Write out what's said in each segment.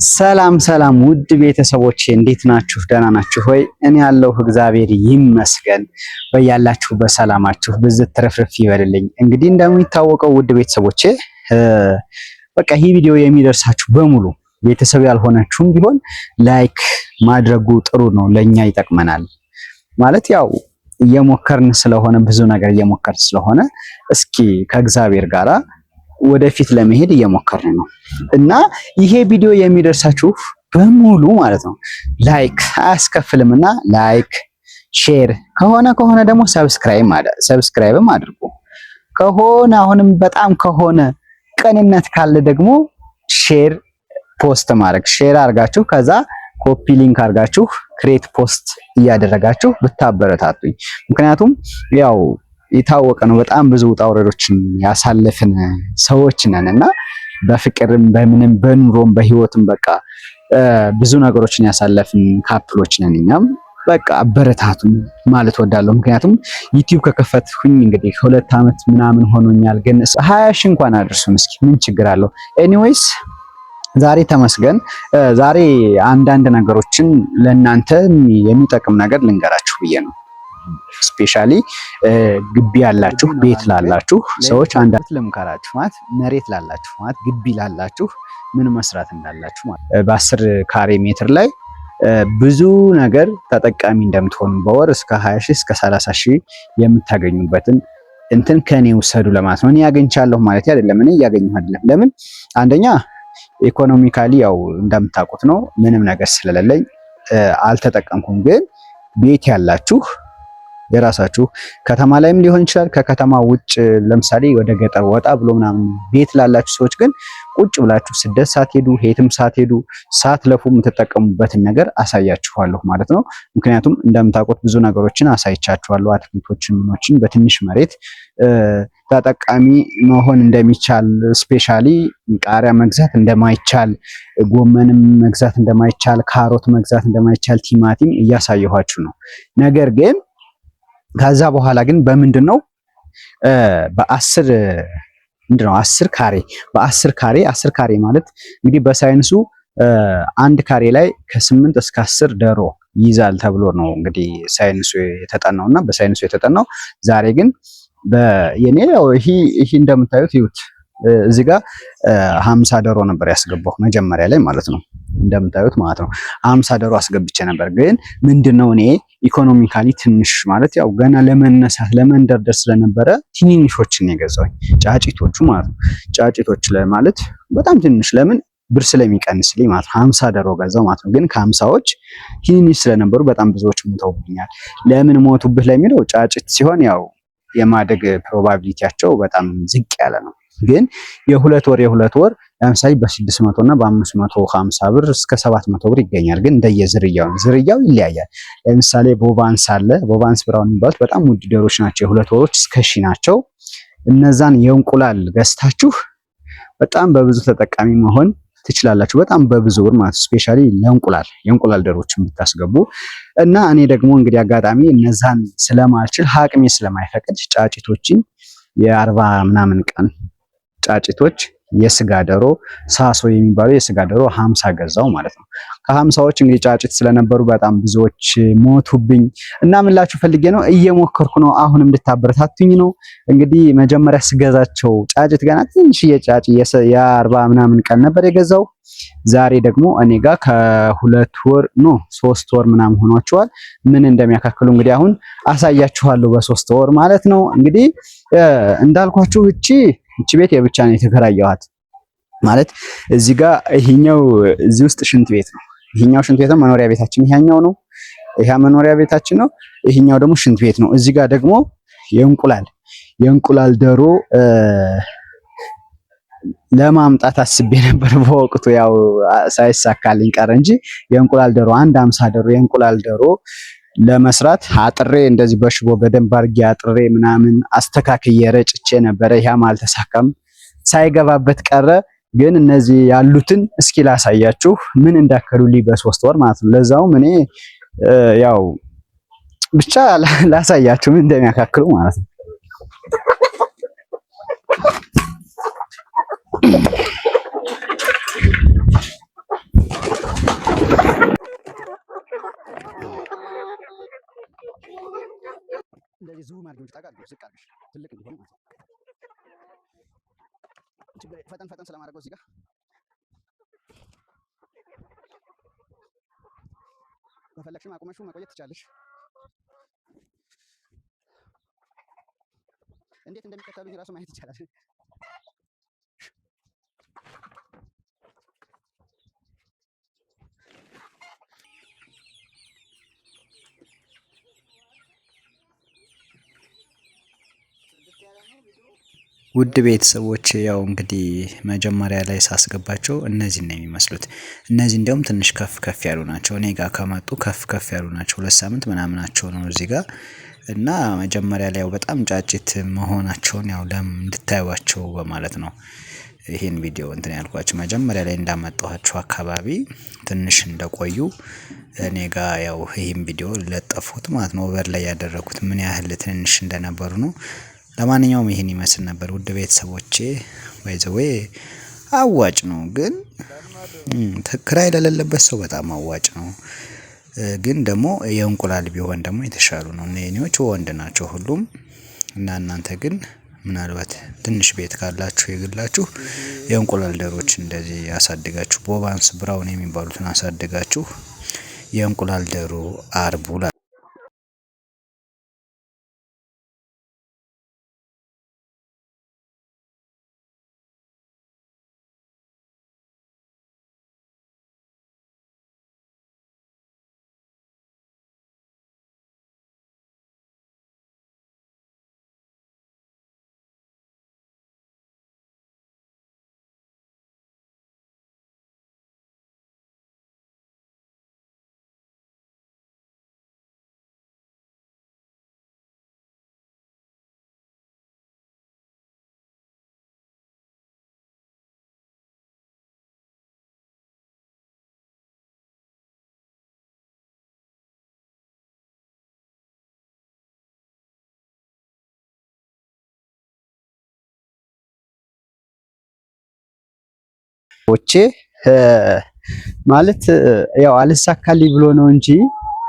ሰላም ሰላም ውድ ቤተሰቦቼ እንዴት ናችሁ? ደህና ናችሁ ሆይ? እኔ ያለሁ እግዚአብሔር ይመስገን። በያላችሁ በሰላማችሁ ብዝት ትረፍርፍ ይበልልኝ። እንግዲህ እንደሚታወቀው ውድ ቤተሰቦቼ በቃ ይህ ቪዲዮ የሚደርሳችሁ በሙሉ ቤተሰብ ያልሆናችሁም ቢሆን ላይክ ማድረጉ ጥሩ ነው፣ ለኛ ይጠቅመናል። ማለት ያው እየሞከርን ስለሆነ ብዙ ነገር እየሞከርን ስለሆነ እስኪ ከእግዚአብሔር ጋራ ወደፊት ለመሄድ እየሞከርን ነው እና ይሄ ቪዲዮ የሚደርሳችሁ በሙሉ ማለት ነው ላይክ አያስከፍልምና ላይክ ሼር ከሆነ ደግሞ ሰብስክራይብም አድርጉ። ከሆነ አሁንም በጣም ከሆነ ቅንነት ካለ ደግሞ ሼር ፖስት ማድረግ ሼር አድርጋችሁ ከዛ ኮፒ ሊንክ አድርጋችሁ ክሬት ፖስት እያደረጋችሁ ብታበረታቱኝ። ምክንያቱም ያው የታወቀ ነው በጣም ብዙ ውጣ ውረዶችን ያሳለፍን ሰዎች ነንና በፍቅርም በምንም በኑሮም በህይወትም በቃ ብዙ ነገሮችን ያሳለፍን ካፕሎች ነን። እኛም በቃ አበረታቱን ማለት ወዳለሁ። ምክንያቱም ዩቲዩብ ከከፈትኩኝ እንግዲህ 2 ዓመት ምናምን ሆኖኛል፣ ግን 20 ሺህ እንኳን አድርሱን እስኪ ምን ችግር አለው? ኤኒዌይስ ዛሬ ተመስገን። ዛሬ አንዳንድ ነገሮችን ለእናንተ የሚጠቅም ነገር ልንገራችሁ ብዬ ነው። ስፔሻሊ ግቢ ያላችሁ ቤት ላላችሁ ሰዎች አንዳንድ ልምከራችሁ ማለት መሬት ላላችሁ ማለት ግቢ ላላችሁ ምን መስራት እንዳላችሁ ማለት በ10 ካሬ ሜትር ላይ ብዙ ነገር ተጠቃሚ እንደምትሆኑ በወር እስከ 20 ሺህ እስከ 30 ሺህ የምታገኙበትን እንትን ከኔ ውሰዱ ለማለት ነው። እኔ ያገኝቻለሁ ማለት አይደለም፣ እኔ እያገኘሁ አይደለም። ለምን አንደኛ ኢኮኖሚካሊ ያው እንደምታውቁት ነው ምንም ነገር ስለሌለኝ አልተጠቀምኩም። ግን ቤት ያላችሁ የራሳችሁ ከተማ ላይም ሊሆን ይችላል፣ ከከተማ ውጭ ለምሳሌ ወደ ገጠር ወጣ ብሎ ምናምን ቤት ላላችሁ ሰዎች ግን ቁጭ ብላችሁ ስደት ሳትሄዱ የትም ሳትሄዱ ሳትለፉ የምትጠቀሙበትን ነገር አሳያችኋለሁ ማለት ነው። ምክንያቱም እንደምታውቁት ብዙ ነገሮችን አሳይቻችኋለሁ። አትክልቶችን ምኖችን በትንሽ መሬት ተጠቃሚ መሆን እንደሚቻል፣ ስፔሻሊ ቃሪያ መግዛት እንደማይቻል፣ ጎመንም መግዛት እንደማይቻል፣ ካሮት መግዛት እንደማይቻል፣ ቲማቲም እያሳየኋችሁ ነው። ነገር ግን ከዛ በኋላ ግን በምንድነው በ10 ምንድነው 10 ካሬ በ10 ካሬ 10 ካሬ ማለት እንግዲህ በሳይንሱ አንድ ካሬ ላይ ከ8 እስከ 10 ዶሮ ይይዛል ተብሎ ነው እንግዲህ ሳይንሱ የተጠናውና በሳይንሱ የተጠናው። ዛሬ ግን በየኔ ይሄ እንደምታዩት ይሁት እዚህ ጋር 50 ዶሮ ነበር ያስገባው መጀመሪያ ላይ ማለት ነው። እንደምታዩት ማለት ነው 50 ዶሮ አስገብቼ ነበር። ግን ምንድነው እኔ ኢኮኖሚካሊ ትንሽ ማለት ያው ገና ለመነሳት ለመንደርደር ስለነበረ ትንንሾችን የገዛሁኝ ጫጭቶቹ ማለት ነው። ጫጭቶች ለማለት በጣም ትንሽ ለምን ብር ስለሚቀንስልኝ ማለት ነው 50 ዶሮ ገዛው ማለት ነው። ግን ከ50ዎች ትንንሽ ስለነበሩ በጣም ብዙዎች ሞተውብኛል። ለምን ሞቱብህ ለሚለው ጫጭት ሲሆን ያው የማደግ ፕሮባቢሊቲያቸው በጣም ዝቅ ያለ ነው። ግን የሁለት ወር ለምሳሌ በ600 እና በ550 ብር እስከ 700 ብር ይገኛል። ግን እንደየዝርያው ዝርያው ይለያያል። ለምሳሌ ቦቫንስ አለ። ቦቫንስ ብራውን የሚባሉት በጣም ውድ ዶሮች ናቸው። የሁለት ወሮች እስከ 1000 ናቸው። እነዛን የእንቁላል ገዝታችሁ በጣም በብዙ ተጠቃሚ መሆን ትችላላችሁ። በጣም በብዙ ብር ማለት ስፔሻሊ የእንቁላል ዶሮችን ብታስገቡ እና እኔ ደግሞ እንግዲህ አጋጣሚ እነዛን ስለማልችል አቅሜ ስለማይፈቅድ ጫጭቶችን የ40 ምናምን ቀን ጫጭቶች የስጋ ዶሮ ሳሶ የሚባለው የስጋ ዶሮ 50 ገዛው ማለት ነው። ከ50ዎች እንግዲህ ጫጭት ስለነበሩ በጣም ብዙዎች ሞቱብኝ እና ምላችሁ ፈልጌ ነው እየሞከርኩ ነው። አሁንም እንድታበረታቱኝ ነው። እንግዲህ መጀመሪያ ስገዛቸው ጫጭት ገና ትንሽ የጫጭ የ40 ምናምን ቀን ነበር የገዛው። ዛሬ ደግሞ እኔ ጋር ከ2 ወር 3 ወር ምናምን ሆኗቸዋል። ምን እንደሚያካክሉ እንግዲህ አሁን አሳያችኋለሁ በ3 ወር ማለት ነው። እንግዲህ እንዳልኳችሁ እቺ ቤት የብቻ ነው የተከራየኋት ማለት እዚህ ጋር ይሄኛው እዚህ ውስጥ ሽንት ቤት ነው። ይሄኛው ሽንት ቤት ነው። መኖሪያ ቤታችን ይሄኛው ነው። ይሄ መኖሪያ ቤታችን ነው። ይሄኛው ደግሞ ሽንት ቤት ነው። እዚህ ጋር ደግሞ የእንቁላል ዶሮ ለማምጣት አስቤ ነበር በወቅቱ ያው ሳይሳካልኝ ቀረ እንጂ የእንቁላል ዶሮ 50 ዶሮ የእንቁላል ዶሮ ለመስራት አጥሬ እንደዚህ በሽቦ በደንብ አድርጌ አጥሬ ምናምን አስተካክዬ ረጭቼ ነበረ። ያም አልተሳካም፣ ሳይገባበት ቀረ። ግን እነዚህ ያሉትን እስኪ ላሳያችሁ ምን እንዳከሉልኝ በ3 ወር ማለት ነው። ለዛውም እኔ ያው ብቻ ላሳያችሁ ምን እንደሚያካክሉ ማለት ነው። ዝቅ አድርገሽ ትልቅ እንዲሆን ማለት ነው። ፈጠን ፈጠን ስለማድረገው እዚህ ጋር ከፈለግሽም አቁመሽው መቆየት ትቻለሽ። እንዴት እንደሚከተሉኝ ራሱ ማየት ይቻላል። ውድ ቤተሰቦች ያው እንግዲህ መጀመሪያ ላይ ሳስገባቸው እነዚህን ነው የሚመስሉት። እነዚህ እንዲያውም ትንሽ ከፍ ከፍ ያሉ ናቸው። እኔ ጋር ከመጡ ከፍ ከፍ ያሉ ናቸው። 2 ሳምንት ምናምናቸው ነው እዚህ ጋር እና መጀመሪያ ላይ ያው በጣም ጫጭት መሆናቸውን ያው እንድታዩዋቸው በማለት ነው ይሄን ቪዲዮ እንትን ያልኳቸው። መጀመሪያ ላይ እንዳመጣኋቸው አካባቢ ትንሽ እንደቆዩ እኔ ጋር ያው ይሄን ቪዲዮ ለጠፉት ማለት ነው። ኦቨር ላይ ያደረኩት ምን ያህል ትንሽ እንደነበሩ ነው። ለማንኛውም ይሄን ይመስል ነበር ውድ ቤተሰቦቼ። ባይ ዘ ዌይ አዋጭ ነው፣ ግን ክራይ ለሌለበት ሰው በጣም አዋጭ ነው። ግን ደግሞ የእንቁላል ቢሆን ደግሞ የተሻሉ ነው። እኔዎች ወንድ ናቸው ሁሉም እና እናንተ ግን ምናልባት ትንሽ ቤት ካላችሁ የግላችሁ የእንቁላል ዶሮች እንደዚህ ያሳድጋችሁ፣ ቦባንስ ብራውን የሚባሉትን አሳድጋችሁ የእንቁላል ዶሮ አርቡ። ኦቼ ማለት ያው አልሳካልኝ ብሎ ነው እንጂ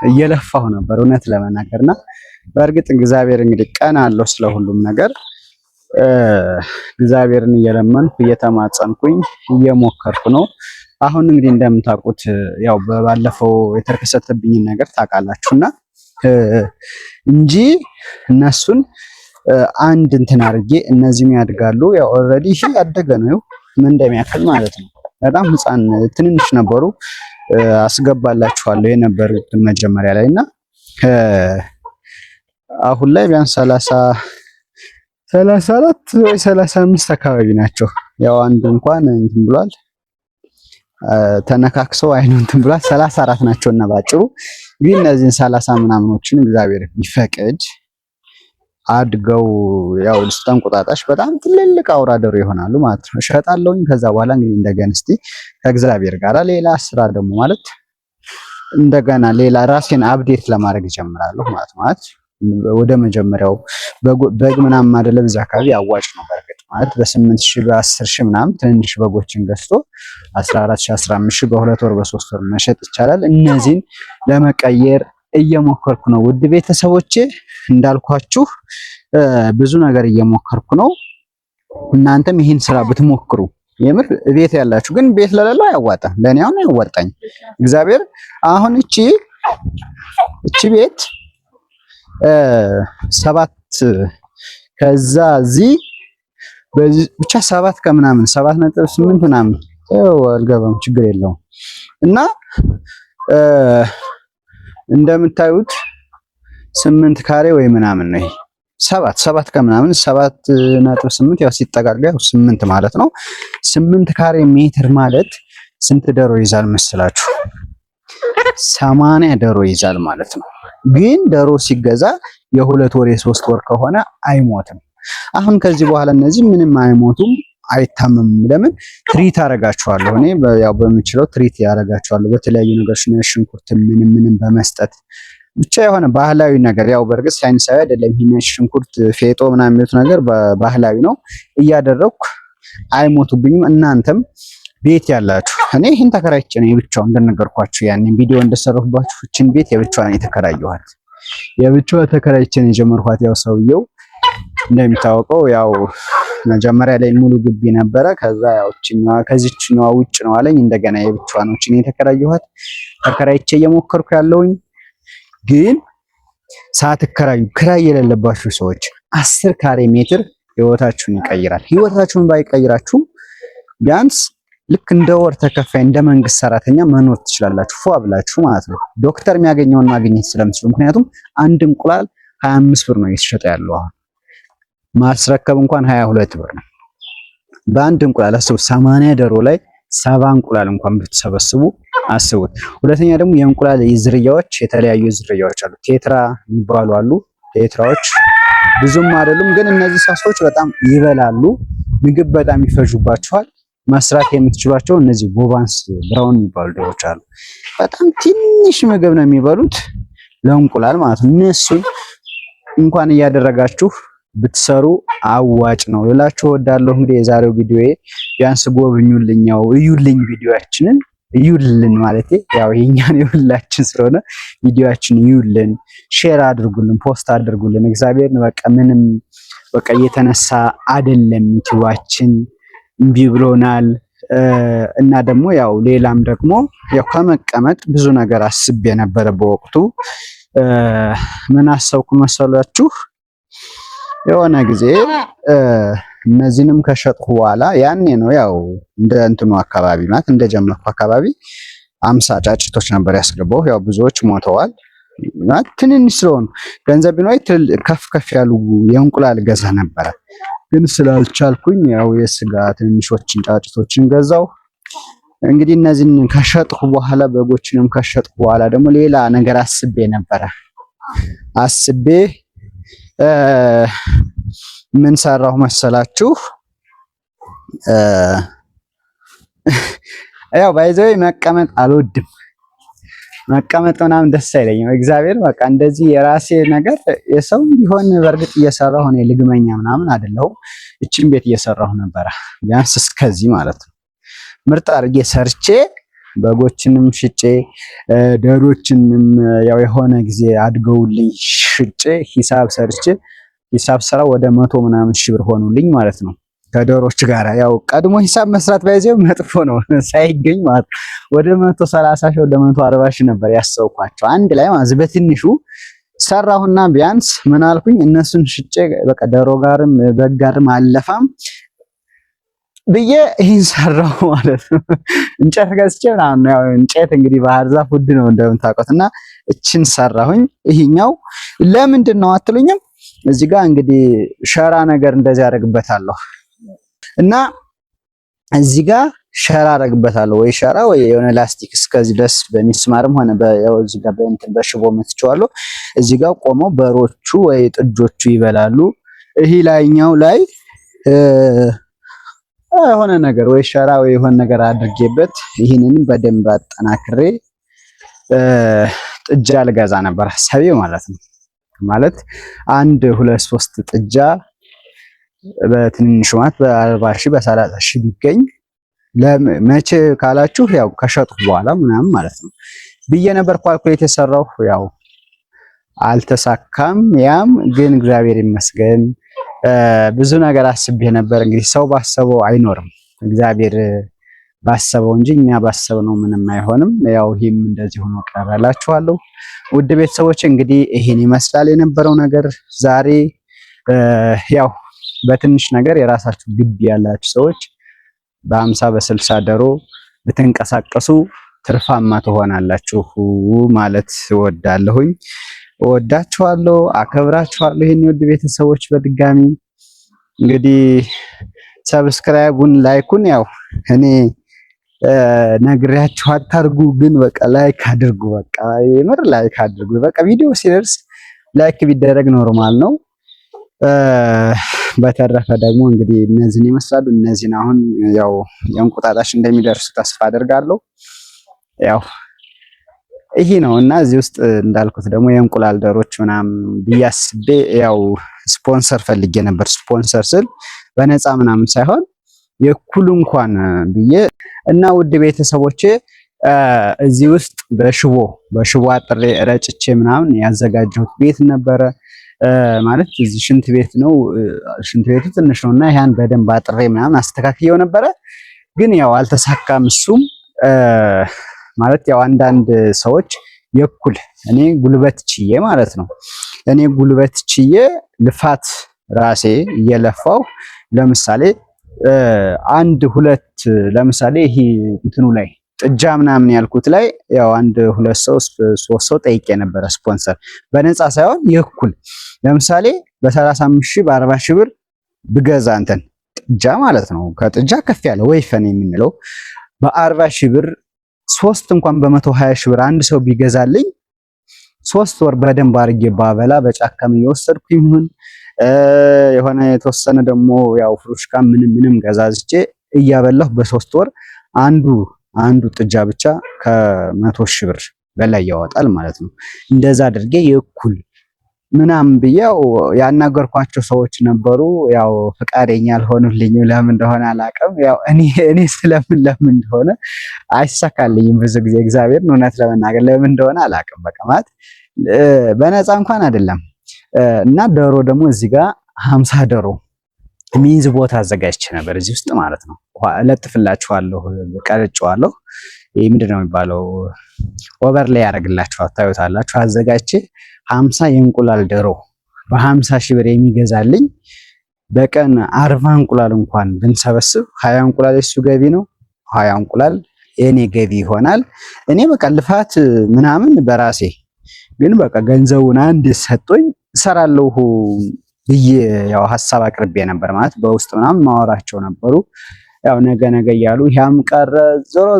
እየለፋሁ ነበር እውነት ለመናገርና በእርግጥ እግዚአብሔር እንግዲህ ቀን አለው ስለሁሉም ነገር። እግዚአብሔርን እየለመንኩ እየተማጸንኩኝ እየሞከርኩ ነው። አሁን እንግዲህ እንደምታውቁት ያው ባለፈው የተከሰተብኝ ነገር ታውቃላችሁና እንጂ እነሱን አንድ እንትን አድርጌ እነዚህም ያድጋሉ። ያው ኦልሬዲ ይሄ ያደገ ነው ምን እንደሚያክል ማለት ነው። በጣም ህፃን ትንንሽ ነበሩ። አስገባላችኋለሁ የነበሩት መጀመሪያ ላይ እና አሁን ላይ ቢያንስ 34 ወይ 35 አካባቢ ናቸው። ያው አንዱ እንኳን እንትን ብሏል ተነካክሰው አይኑ እንትን ብሏል። 34 ናቸውና ባጭሩ ግን እነዚህን 30 ምናምኖችን እግዚአብሔር ቢፈቅድ አድገው ያው እንቁጣጣሽ በጣም ትልልቅ አውራ ዶሮ ይሆናሉ ማለት ነው። እሸጣለሁኝ። ከዛ በኋላ እንግዲህ እንደገና እስቲ ከእግዚአብሔር ጋር ሌላ ስራ ደግሞ ማለት እንደገና ሌላ ራሴን አፕዴት ለማድረግ እጀምራለሁ ማለት ወደ መጀመሪያው በግ ምናምን አይደለም እዛ አካባቢ አዋጭ ነው በርግጥ ማለት በ8000 በ10000 ምናምን ትንንሽ በጎችን ገዝቶ 14000 15000 በ2 ወር በ3 ወር መሸጥ ይቻላል። እነዚህን ለመቀየር እየሞከርኩ ነው ውድ ቤተሰቦቼ። እንዳልኳችሁ ብዙ ነገር እየሞከርኩ ነው። እናንተም ይህን ስራ ብትሞክሩ የምር ቤት ያላችሁ ግን ቤት ለሌለው አያዋጣም። ለኔ አሁን አያዋጣኝ እግዚአብሔር አሁን እቺ ቤት 7 ከዛ እዚህ በዚህ ብቻ 7 ከምናምን 7.8 ምናምን አልገባም ችግር የለውም እና እንደምታዩት 8 ካሬ ወይ ምናምን ነው። 7 ከምናምን 7.8 ያው ሲጠጋጋ ያው 8 ማለት ነው። 8 ካሬ ሜትር ማለት ስንት ዶሮ ይዛል መስላችሁ? 80 ዶሮ ይዛል ማለት ነው። ግን ዶሮ ሲገዛ የ2 ወር የ3 ወር ከሆነ አይሞትም። አሁን ከዚህ በኋላ እነዚህ ምንም አይሞቱም፣ አይታመምም። ለምን ትሪት አረጋቸዋለሁ እኔ ያው በምችለው ትሪት ያረጋቸዋለሁ በተለያዩ ነገሮች ነው። ሽንኩርት ምንም በመስጠት ብቻ የሆነ ባህላዊ ነገር ያው በርግጥ ሳይንሳዊ አይደለም። ይሄን ሽንኩርት ፌጦ ምናምን የሚሉት ነገር ባህላዊ ነው። እያደረኩ አይሞቱብኝም። እናንተም ቤት ያላችሁ እኔ ይሄን ተከራይቼ ነው የብቻው እንደነገርኳችሁ ያኔ ቪዲዮ እንደሰራሁባችሁ እቺን ቤት የብቻዋን የተከራየኋት የብቻዋ ተከራይቼ ነው የጀመርኳት። ያው ሰውየው እንደሚታወቀው ያው መጀመሪያ ላይ ሙሉ ግቢ ነበረ። ከዛ ያው ከዚህኛዋ ውጭ ነው አለኝ። እንደገና የብቻዋን ነው የተከራየኋት። ተከራይቼ እየሞከርኩ ያለውኝ ግን ሳትከራዩ ክራይ የሌለባችሁ ሰዎች 10 ካሬ ሜትር ህይወታችሁን ይቀይራል። ህይወታችሁን ባይቀይራችሁ ቢያንስ ልክ እንደ ወር ተከፋይ እንደ መንግስት ሰራተኛ መኖር ትችላላችሁ፣ ፏ ብላችሁ ማለት ነው። ዶክተር የሚያገኘውን ማግኘት ስለምትችሉ። ምክንያቱም አንድ እንቁላል 25 ብር ነው እየተሸጠ ያለው። አሁን ማስረከብ እንኳን 22 ብር ነው። በአንድ እንቁላል አስቡ። 80 ዶሮ ላይ 70 እንቁላል እንኳን ብትሰበስቡ አስቡት። ሁለተኛ ደግሞ የእንቁላል ዝርያዎች የተለያዩ ዝርያዎች አሉ። ቴትራ የሚባሉ አሉ። ቴትራዎች ብዙም አይደሉም፣ ግን እነዚህ ሳሶች በጣም ይበላሉ። ምግብ በጣም ይፈጁባቸዋል። መስራት የምትችሏቸው እነዚህ ቦባንስ ብራውን የሚባሉ ዶሮዎች አሉ። በጣም ትንሽ ምግብ ነው የሚበሉት ለእንቁላል ማለት ነው። እነሱን እንኳን እያደረጋችሁ ብትሰሩ አዋጭ ነው ልላችሁ እወዳለሁ። እንግዲህ የዛሬው ቪዲዮዬ ቢያንስ ጎብኙልኛው እዩልኝ፣ ቪዲዮአችንን እዩልን ማለት ያው የኛን የሁላችን ስለሆነ ቪዲዮአችን እዩልን፣ ሼር አድርጉልን፣ ፖስት አድርጉልን። እግዚአብሔርን በቃ ምንም በቃ እየተነሳ አይደለም ዩቲዩባችን እምቢ ብሎናል። እና ደግሞ ያው ሌላም ደግሞ ያው ከመቀመጥ ብዙ ነገር አስቤ የነበረ በወቅቱ ምን አሰብኩ መሰላችሁ? የሆነ ጊዜ እነዚህንም ከሸጥኩ በኋላ ያኔ ነው ያው እንደ እንትኑ አካባቢ ማለት እንደጀመርኩ አካባቢ 50 ጫጭቶች ነበር ያስገባው። ያው ብዙዎች ሞተዋል ማለት ትንንሽ ስለሆኑ ገንዘብ ቢኖር ከፍ ከፍ ያሉ የእንቁላል ገዛ ነበረ። ግን ስላልቻልኩኝ ያው የስጋ ትንንሾችን ጫጭቶችን ገዛው። እንግዲህ እነዚህን ከሸጥኩ በኋላ በጎችንም ከሸጥኩ በኋላ ደግሞ ሌላ ነገር አስቤ ነበረ። ምን ሰራሁ መሰላችሁ? ያው ባይዘው መቀመጥ አልወድም። መቀመጥ ምናምን ደስ አይለኝም። እግዚአብሔር በቃ እንደዚህ የራሴ ነገር የሰው ቢሆን በእርግጥ እየሰራሁ ነው፣ ልግመኛ ምናምን አይደለሁም። እቺን ቤት እየሰራሁ ነበረ ቢያንስ እስከዚህ ማለት ነው። ምርጥ አድርጌ ሰርቼ በጎችንም ሽጬ ዶሮችንም ያው የሆነ ጊዜ አድገውልኝ ሽጬ ሂሳብ ሰርቼ ሂሳብ ስራ ወደ 100 ምናምን ሺህ ብር ሆኑልኝ ማለት ነው። ከዶሮች ጋር ያው ቀድሞ ሂሳብ መስራት ባይዘው መጥፎ ነው ሳይገኝ ማለት ወደ 130 ሺህ ወደ 140 ሺህ ነበር ያሰውኳቸው አንድ ላይ ማለት በትንሹ ሰራሁና ቢያንስ ምን አልኩኝ እነሱን ሽጬ በቃ ዶሮ ጋርም በግ ጋርም አለፋም ብዬ ይሄን ሰራሁ ማለት ነው። እንጨት ገዝቼ ምናምን ያው እንጨት እንግዲህ ባህር ዛፍ ውድ ነው እንደምታውቁትና እቺን ሰራሁኝ። ይሄኛው ለምንድን ነው አትሉኝም? እዚህ ጋር እንግዲህ ሸራ ነገር እንደዚህ አደርግበታለሁ እና እዚህ ጋር ሸራ አደርግበታለሁ፣ ወይ ሸራ ወይ የሆነ ላስቲክ እስከዚህ ድረስ በሚስማርም ሆነ በዚህ ጋር በሽቦ መትቼዋለሁ። እዚህ ጋር ቆመው በሮቹ ወይ ጥጆቹ ይበላሉ። ይሄ ላይኛው ላይ የሆነ ነገር ወይ ሸራ ወይ የሆነ ነገር አድርጌበት ይህንንም በደንብ አጠናክሬ ጥጃ ልገዛ ነበር ሐሳቤ ማለት ነው። ማለት 1 2 3 ጥጃ በትንሹ ማለት በ40 ሺህ በ30 ሺህ ቢገኝ ለመቼ ካላችሁ ያው ከሸጥኩ በኋላ ምናምን ማለት ነው ብዬ ነበር ኳልኩሌት የሰራው። ያው አልተሳካም። ያም ግን እግዚአብሔር ይመስገን ብዙ ነገር አስቤ ነበር። እንግዲህ ሰው ባሰበው አይኖርም፣ እግዚአብሔር ባሰበው እንጂ እኛ ባሰብነው ምንም አይሆንም። ያው ይሄም እንደዚህ ሆኖ ቀረላችኋለሁ። ውድ ቤተሰቦች እንግዲህ ይሄን ይመስላል የነበረው ነገር ዛሬ። ያው በትንሽ ነገር የራሳችሁ ግቢ ያላችሁ ሰዎች በ50 በ60 ዶሮ ብትንቀሳቀሱ ትርፋማ ትሆናላችሁ ማለት እወዳለሁኝ። እወዳችኋለሁ፣ አከብራችኋለሁ። ይሄን ውድ ቤተሰቦች በድጋሚ እንግዲህ ሰብስክራይቡን ላይኩን ያው እኔ ነግሬያችሁ አታርጉ፣ ግን በቃ ላይክ አድርጉ። በቃ የምር ላይክ አድርጉ። በቃ ቪዲዮ ሲደርስ ላይክ ቢደረግ ኖርማል ነው። በተረፈ ደግሞ እንግዲህ እነዚህን ይመስላሉ። እነዚህን አሁን ያው የእንቁጣጣሽ እንደሚደርሱ ተስፋ አደርጋለሁ። ያው ይሄ ነው እና እዚህ ውስጥ እንዳልኩት ደግሞ የእንቁላል ዶሮች ምናምን ቢያስቤ ያው ስፖንሰር ፈልጌ ነበር። ስፖንሰር ስል በነፃ ምናምን ሳይሆን የኩል እንኳን ብዬ እና ውድ ቤተሰቦቼ እዚህ ውስጥ በሽቦ አጥሬ ረጭቼ ምናምን ያዘጋጀሁት ቤት ነበረ። ማለት እዚህ ሽንት ቤት ነው። ሽንት ቤቱ ትንሽ ነውና ያን በደንብ አጥሬ ምናምን አስተካክየው ነበረ። ግን ያው አልተሳካም። እሱም ማለት ያው አንዳንድ ሰዎች የኩል እኔ ጉልበት ችዬ ማለት ነው። እኔ ጉልበት ችዬ ልፋት ራሴ እየለፋው ለምሳሌ አንድ ሁለት ለምሳሌ ይሄ እንትኑ ላይ ጥጃ ምናምን ያልኩት ላይ ያው አንድ ሁለት ሰው ሶስት ሰው ጠይቄ ነበረ ስፖንሰር በነፃ ሳይሆን የኩል ለምሳሌ በ35 ሺህ በ40 ሺህ ብር ብገዛ እንትን ጥጃ ማለት ነው። ከጥጃ ከፍ ያለ ወይፈን የምንለው በ40 ሺህ ብር ሶስት እንኳን በ120 ሺህ ብር አንድ ሰው ቢገዛልኝ 3 ወር በደንብ አድርጌ ባበላ በጫካም እየወሰድኩ ይሁን የሆነ የተወሰነ ደግሞ ያው ፍሩሽካ ምንም ገዛዝቼ እያበላሁ በ3 ወር አንዱ ጥጃ ብቻ ከ100 ሺህ ብር በላይ ያወጣል ማለት ነው። እንደዛ አድርጌ የኩል ምናምን ብዬው ያናገርኳቸው ሰዎች ነበሩ። ያው ፍቃደኛ አልሆኑልኝ ለምን እንደሆነ አላውቅም። ያው እኔ ለምን እንደሆነ አይሳካልኝም ብዙ ጊዜ እግዚአብሔር እውነት ለመናገር ለምን እንደሆነ አላውቅም። በቃ ማለት በነፃ እንኳን አይደለም። እና ዶሮ ደግሞ እዚህ ጋር 50 ዶሮ ሚንዝ ቦታ አዘጋጅቼ ነበር እዚህ ውስጥ ማለት ነው። እለጥፍላችኋለሁ፣ ቀርጬዋለሁ። ይሄ ምንድነው የሚባለው ኦቨር ላይ ያደርግላችኋል፣ ታዩታላችሁ። አዘጋጅቼ 50 የእንቁላል ዶሮ በ50 ሺህ ብር የሚገዛልኝ በቀን 40 እንቁላል እንኳን ብንሰበስብ 20 እንቁላል የሱ ገቢ ነው፣ 20 እንቁላል የኔ ገቢ ይሆናል። እኔ በቃ ልፋት ምናምን በራሴ ግን በቃ ገንዘቡን አንድ ሰጥቶኝ እሰራለሁ ብዬ ያው ሐሳብ አቅርቤ ነበር ማለት በውስጥ ምናምን ማወራቸው ነበሩ። ያው ነገ እያሉ ያም ቀረ።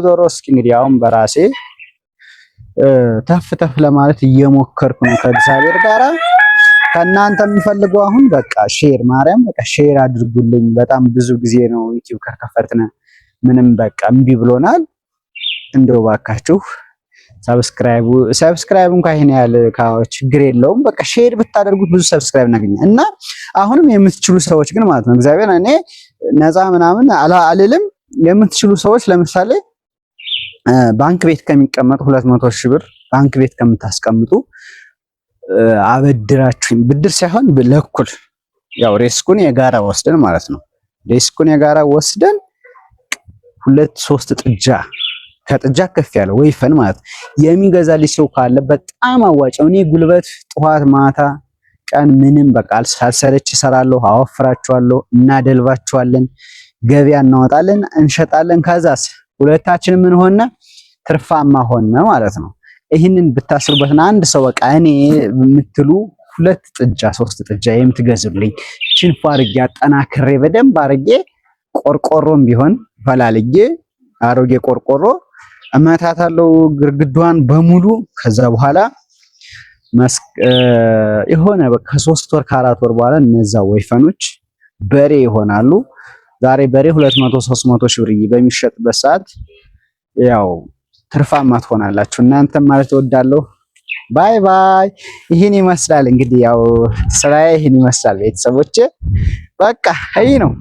ዞሮ እስኪ እንግዲህ አሁን በራሴ ተፍ ለማለት እየሞከርኩ ነው ከእግዚአብሔር ጋራ። ከእናንተ የምፈልገው አሁን በቃ ሼር ማርያም በቃ ሼር አድርጉልኝ። በጣም ብዙ ጊዜ ነው ዩቲዩብ ከከፈትነ ምንም በቃ እምቢ ብሎናል። እንደው ባካችሁ ሰብስክራይብ እንኳን ይሄን ያህል ችግር የለውም። በቃ ሼር ብታደርጉት ብዙ ሰብስክራይብ እናገኛለን። እና አሁንም የምትችሉ ሰዎች ግን ማለት ነው እግዚአብሔር እኔ ነፃ ምናምን አልልም። የምትችሉ ሰዎች ለምሳሌ ባንክ ቤት ከሚቀመጡ 200 ሺህ ብር ባንክ ቤት ከምታስቀምጡ አበድራችሁኝ ብድር ሳይሆን ለኩል ያው ሪስኩን የጋራ ወስደን ማለት ነው ሪስኩን የጋራ ወስደን 2-3 ጥጃ ከጥጃ ከፍ ያለ ወይፈን ማለት የሚገዛልኝ ሰው ካለ በጣም አዋጭው። እኔ ጉልበት ጠዋት ማታ ቀን ምንም በቃ ሳልሰለች እሰራለሁ፣ አወፍራቸዋለሁ፣ እናደልባቸዋለን፣ ገበያ እናወጣለን፣ እንሸጣለን። ከዛስ ሁለታችን ምን ሆነ ትርፋማ ሆነ ማለት ነው። ይህንን ብታስሩበትና አንድ ሰው በቃ እኔ የምትሉ 2 ጥጃ 3 ጥጃ የምትገዙልኝ ችንፋ አርጌ አጠናክሬ በደንብ አርጌ ቆርቆሮም ቢሆን ፈላልጌ አሮጌ ቆርቆሮ እመታታለሁ ግርግዷን በሙሉ። ከዛ በኋላ የሆነ በቃ 3 ወር ከ4 ወር በኋላ እነዛ ወይፈኖች በሬ ይሆናሉ። ዛሬ በሬ 200-300 ሺህ ብር በሚሸጥበት ሰዓት ያው ትርፋማ ትሆናላችሁ። እናንተም ማለት እወዳለሁ። ባይ ባይ። ይሄን ይመስላል እንግዲህ ያው ስራዬ ይሄን ይመስላል ቤተሰቦቼ። በቃ ይሄ ነው።